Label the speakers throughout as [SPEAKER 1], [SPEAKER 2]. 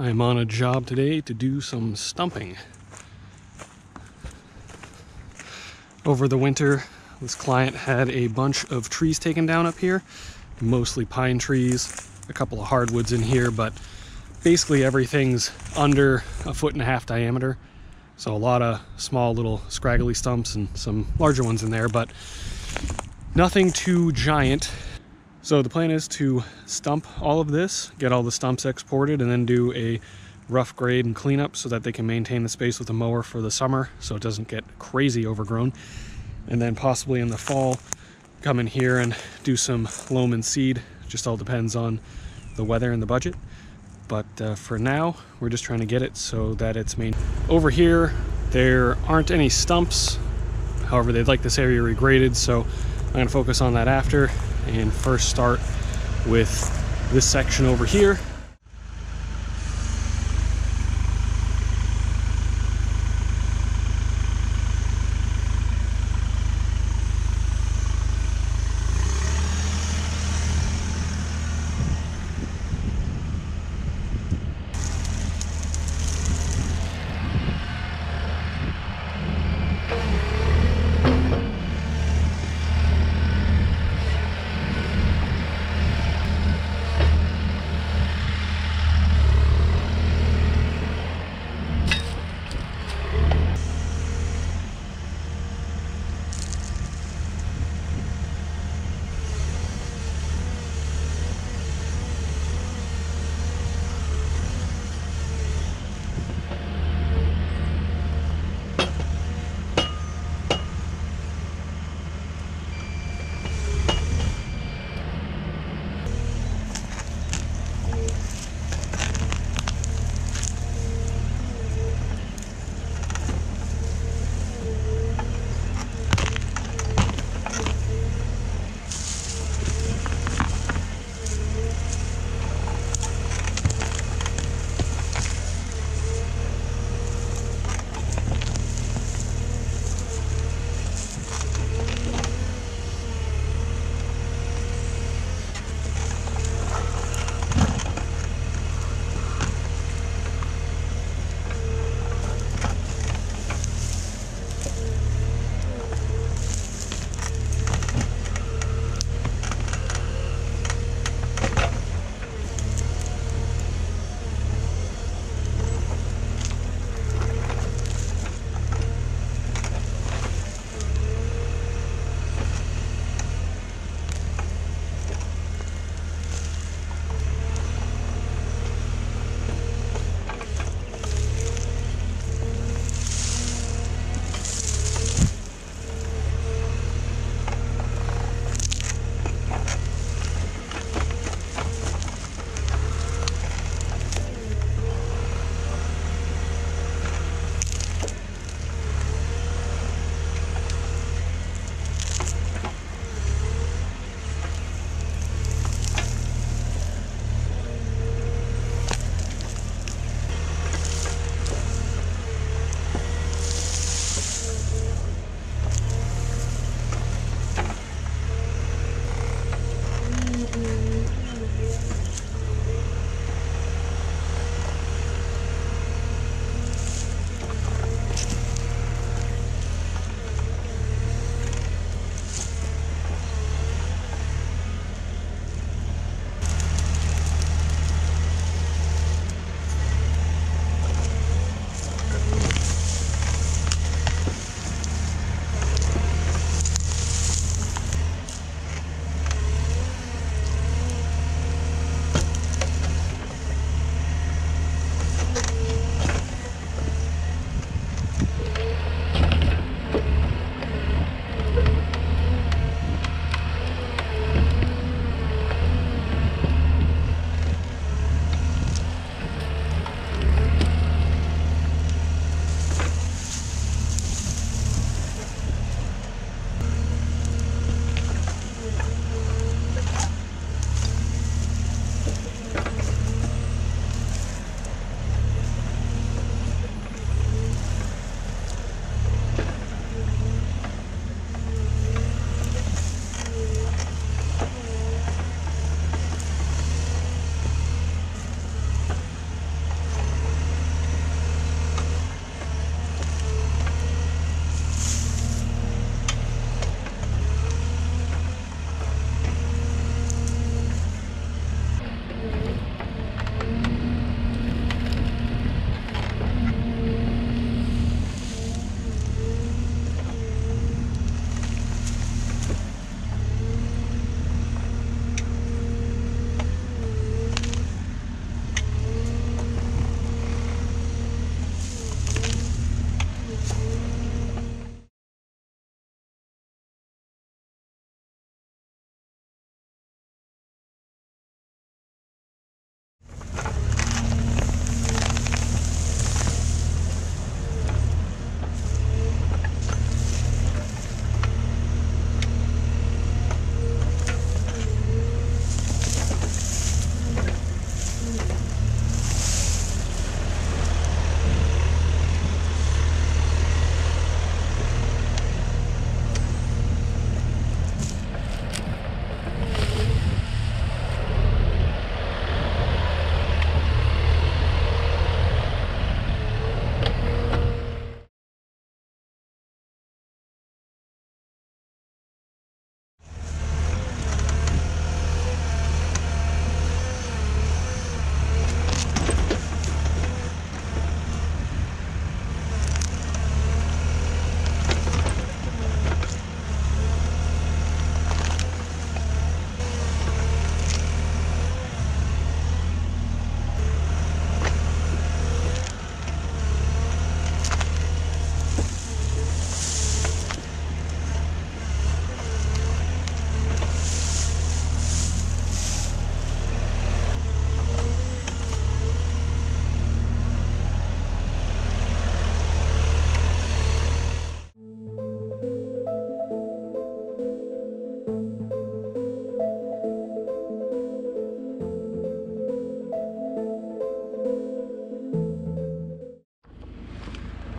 [SPEAKER 1] I'm on a job today to do some stumping. Over the winter, this client had a bunch of trees taken down up here, mostly pine trees, a couple of hardwoods in here, but basically everything's under 1.5 feet diameter. So a lot of small little scraggly stumps and some larger ones in there, but nothing too giant. So the plan is to stump all of this, get all the stumps exported, and then do a rough grade and cleanup so that they can maintain the space with the mower for the summer so it doesn't get crazy overgrown. And then possibly in the fall, come in here and do some loam and seed. Just all depends on the weather and the budget. But for now, we're just trying to get it so that it's maintained. Over here, there aren't any stumps. However, they'd like this area regraded, so I'm gonna focus on that after. And first start with this section over here.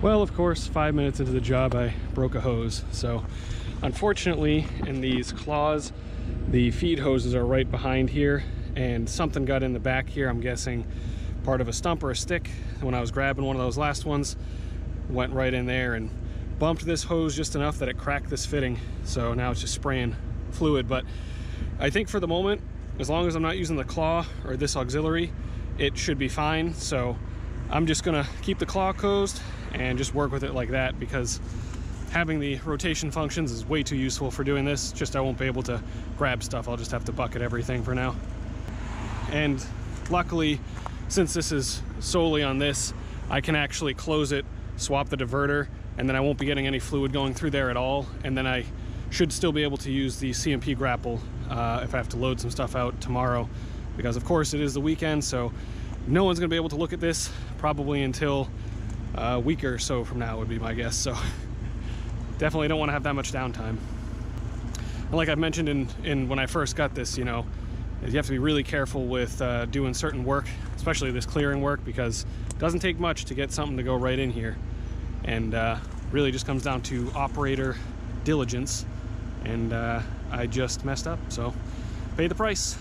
[SPEAKER 1] Well, of course, 5 minutes into the job, I broke a hose. So unfortunately, in these claws, the feed hoses are right behind here, and something got in the back here. I'm guessing part of a stump or a stick. When I was grabbing one of those last ones, went right in there and bumped this hose just enough that it cracked this fitting. So now it's just spraying fluid. But I think for the moment, as long as I'm not using the claw or this auxiliary, it should be fine. So I'm just gonna keep the claw closed and just work with it like that, because having the rotation functions is way too useful for doing this. Just I won't be able to grab stuff. I'll just have to bucket everything for now. And luckily, since this is solely on this, I can actually close it, swap the diverter, and then I won't be getting any fluid going through there at all. And then I should still be able to use the CMP grapple if I have to load some stuff out tomorrow, because of course it is the weekend, so no one's gonna be able to look at this probably until a week or so from now would be my guess. So definitely don't want to have that much downtime. And like I've mentioned in when I first got this, you know, you have to be really careful with doing certain work, especially this clearing work, because it doesn't take much to get something to go right in here. And really just comes down to operator diligence. And I just messed up, so pay the price.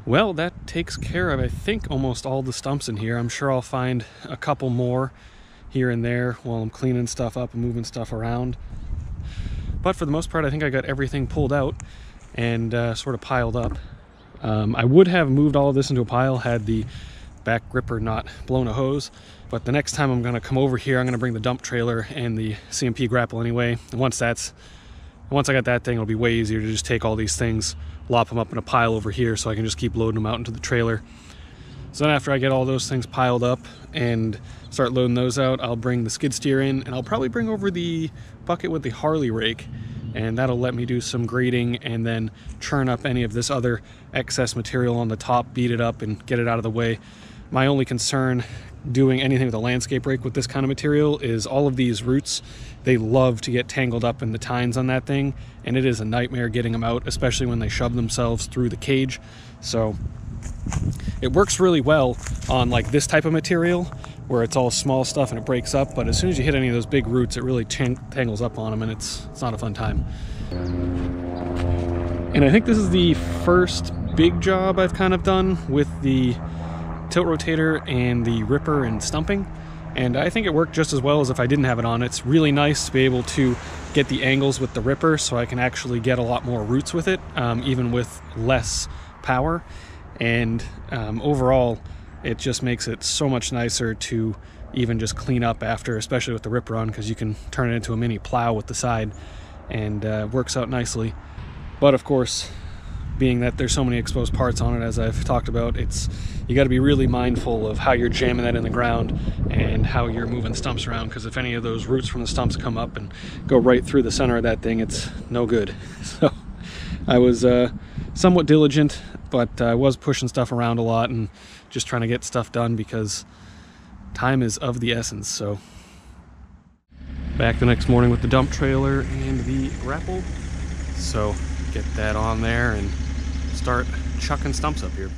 [SPEAKER 1] Well, that takes care of, I think, almost all the stumps in here. I'm sure I'll find a couple more here and there while I'm cleaning stuff up and moving stuff around. But for the most part, I think I got everything pulled out and sort of piled up. I would have moved all of this into a pile had the back gripper not blown a hose, but the next time I'm going to come over here, I'm going to bring the dump trailer and the CMP grapple anyway. And once I got that thing, it'll be way easier to just take all these things, lop them up in a pile over here so I can just keep loading them out into the trailer. So then after I get all those things piled up and start loading those out, I'll bring the skid steer in, and I'll probably bring over the bucket with the Harley rake, and that'll let me do some grading and then churn up any of this other excess material on the top, beat it up and get it out of the way. My only concern doing anything with a landscape rake with this kind of material is all of these roots. They love to get tangled up in the tines on that thing, and it is a nightmare getting them out, especially when they shove themselves through the cage. So it works really well on like this type of material where it's all small stuff and it breaks up, but as soon as you hit any of those big roots, it really tangles up on them, and it's not a fun time. And I think this is the first big job I've kind of done with the tilt rotator and the ripper and stumping, and I think it worked just as well as if I didn't have it on. It's really nice to be able to get the angles with the ripper so I can actually get a lot more roots with it, even with less power. And overall, it just makes it so much nicer to even just clean up after, especially with the ripper on, because you can turn it into a mini plow with the side, and works out nicely. But of course, being that there's so many exposed parts on it, as I've talked about, you got to be really mindful of how you're jamming that in the ground and how you're moving stumps around, because if any of those roots from the stumps come up and go right through the center of that thing, it's no good. So I was somewhat diligent, but I was pushing stuff around a lot and just trying to get stuff done because time is of the essence. So back the next morning with the dump trailer and the grapple, so get that on there and start chucking stumps up here.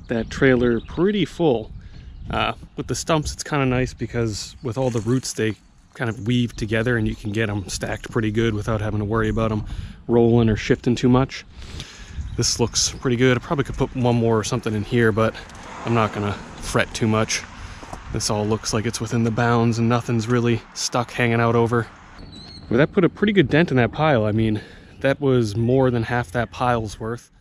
[SPEAKER 1] that trailer pretty full. With the stumps, it's kind of nice because with all the roots, they kind of weave together and you can get them stacked pretty good without having to worry about them rolling or shifting too much. This looks pretty good. I probably could put one more or something in here, but I'm not gonna fret too much. This all looks like it's within the bounds and nothing's really stuck hanging out over. Well, that put a pretty good dent in that pile. I mean, that was more than half that pile's worth.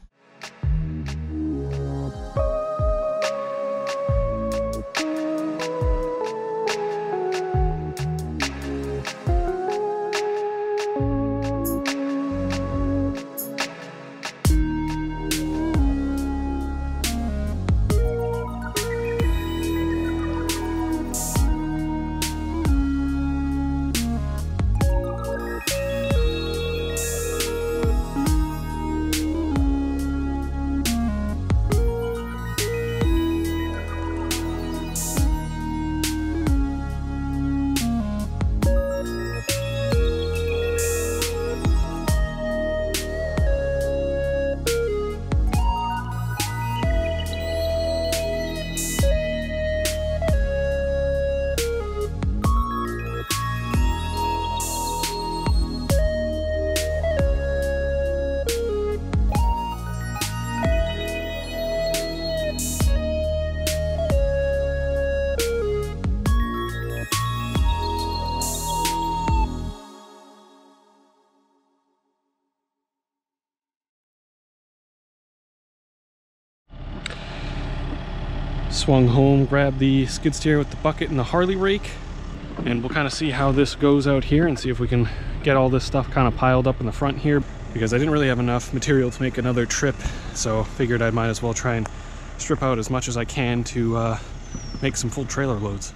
[SPEAKER 1] Swung home, grabbed the skid steer with the bucket and the Harley rake, and we'll kind of see how this goes out here and see if we can get all this stuff kind of piled up in the front here, because I didn't really have enough material to make another trip, so figured I might as well try and strip out as much as I can to make some full trailer loads.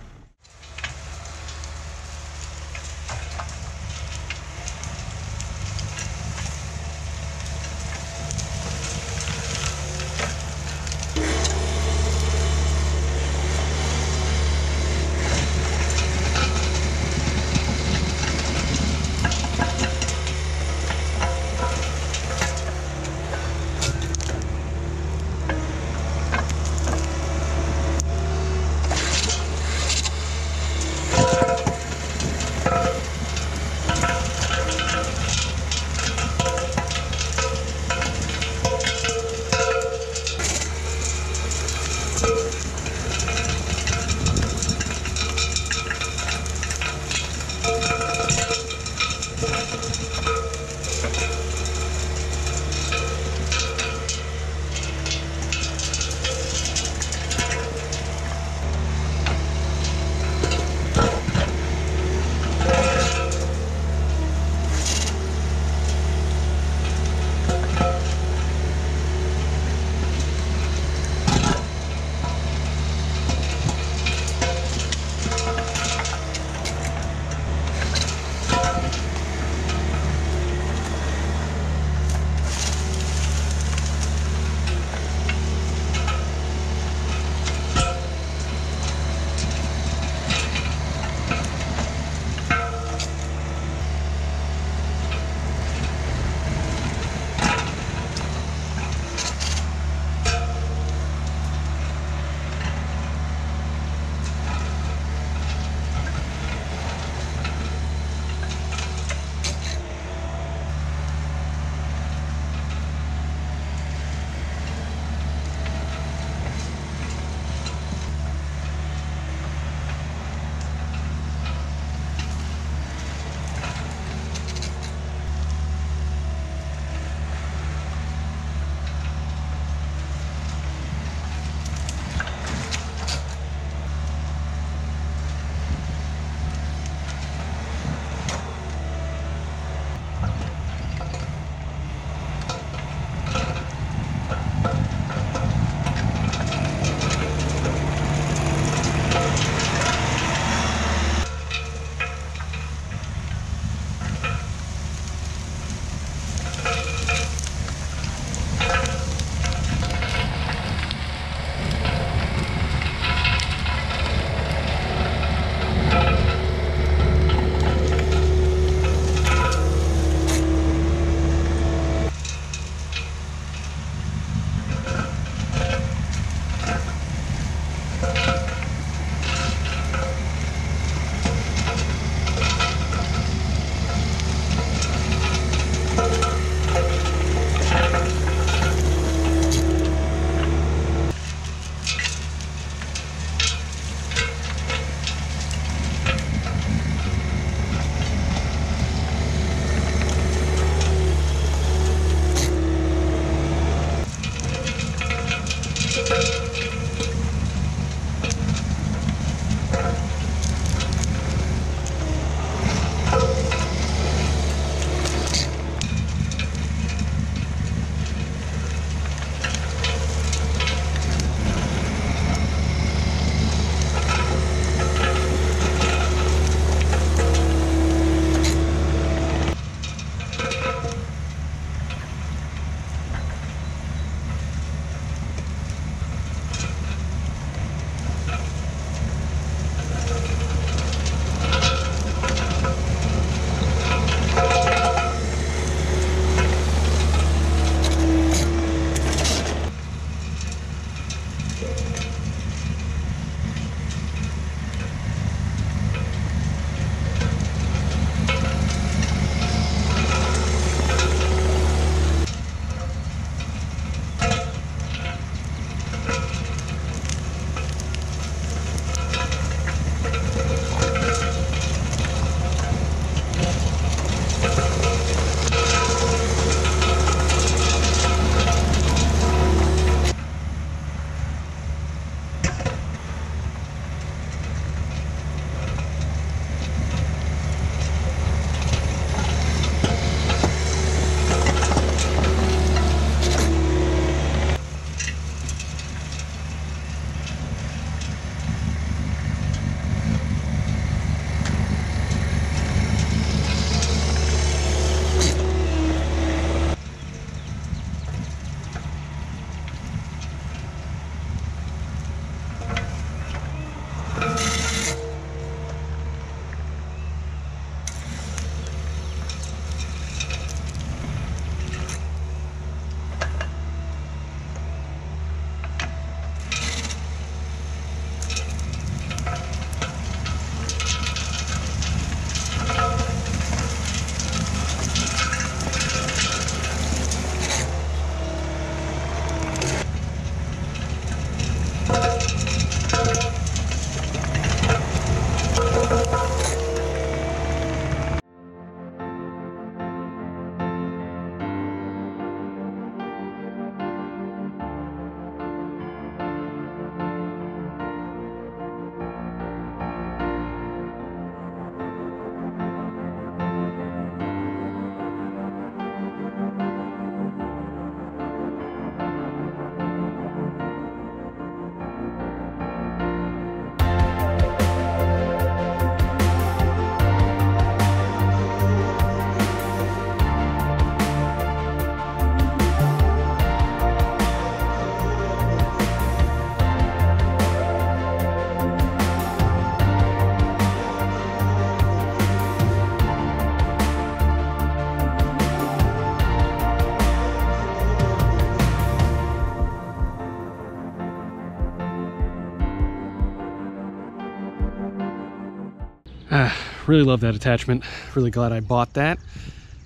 [SPEAKER 1] really love that attachment. Really glad I bought that.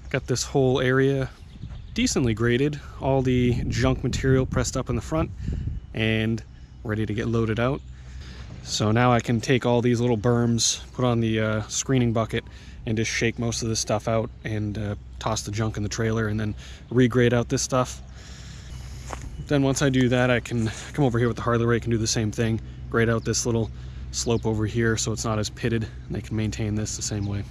[SPEAKER 1] Got this whole area decently graded, all the junk material pressed up in the front and ready to get loaded out. So now I can take all these little berms, put on the screening bucket, and just shake most of this stuff out and toss the junk in the trailer and then regrade out this stuff. Then once I do that, I can come over here with the Harley rake and do the same thing, grade out this little slope over here so it's not as pitted, and they can maintain this the same way.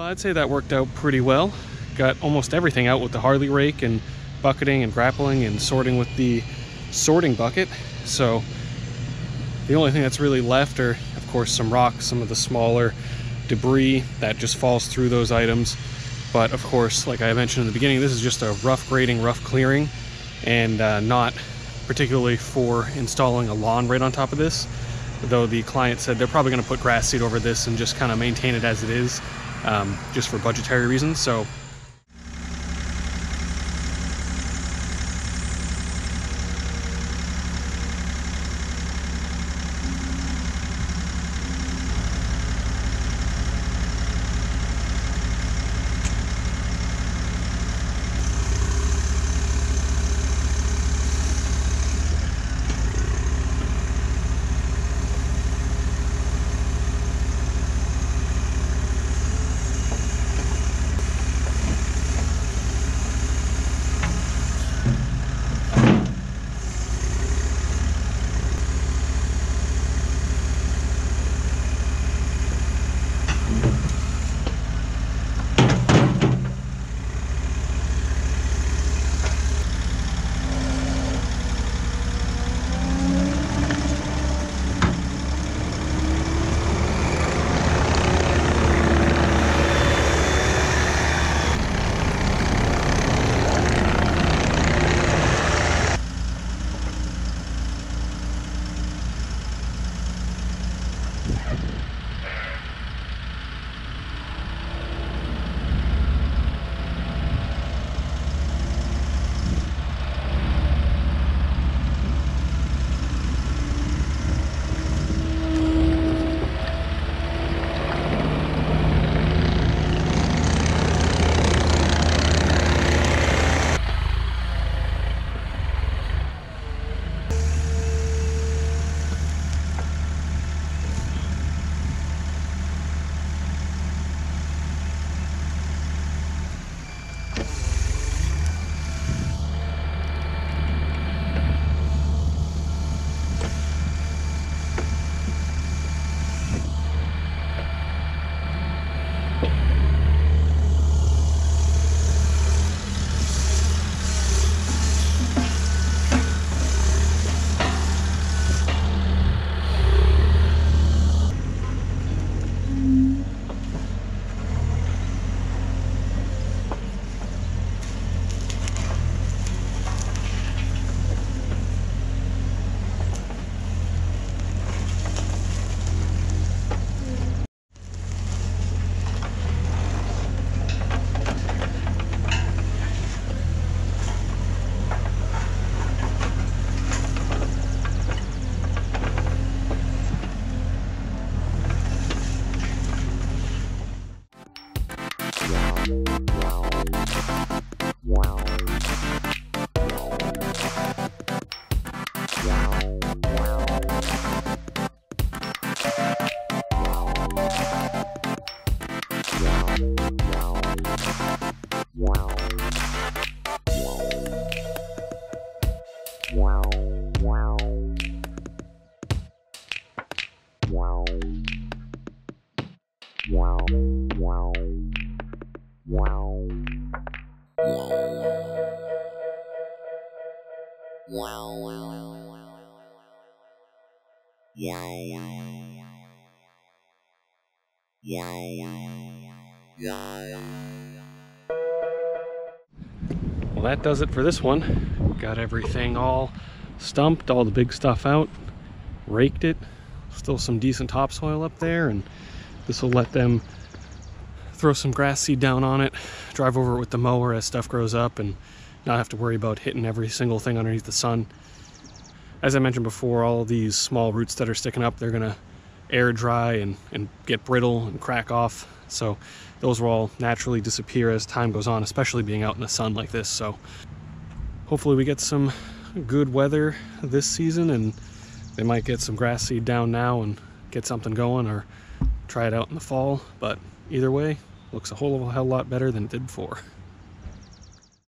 [SPEAKER 1] I'd say that worked out pretty well. Got almost everything out with the Harley rake and bucketing and grappling and sorting with the sorting bucket. So the only thing that's really left are, of course, some rocks, some of the smaller debris that just falls through those items. But of course, like I mentioned in the beginning, this is just a rough grading, rough clearing, and not particularly for installing a lawn right on top of this. Though the client said they're probably going to put grass seed over this and just kind of maintain it as it is, just for budgetary reasons. So Well, that does it for this one. Got everything all stumped, all the big stuff out, raked it. Still some decent topsoil up there, and this will let them throw some grass seed down on it, drive over it with the mower as stuff grows up, and not have to worry about hitting every single thing underneath the sun. As I mentioned before, all of these small roots that are sticking up, they're gonna air dry and get brittle and crack off. So those will all naturally disappear as time goes on, especially being out in the sun like this. So hopefully we get some good weather this season, and they might get some grass seed down now and get something going, or try it out in the fall. But either way, looks a whole hell lot better than it did before.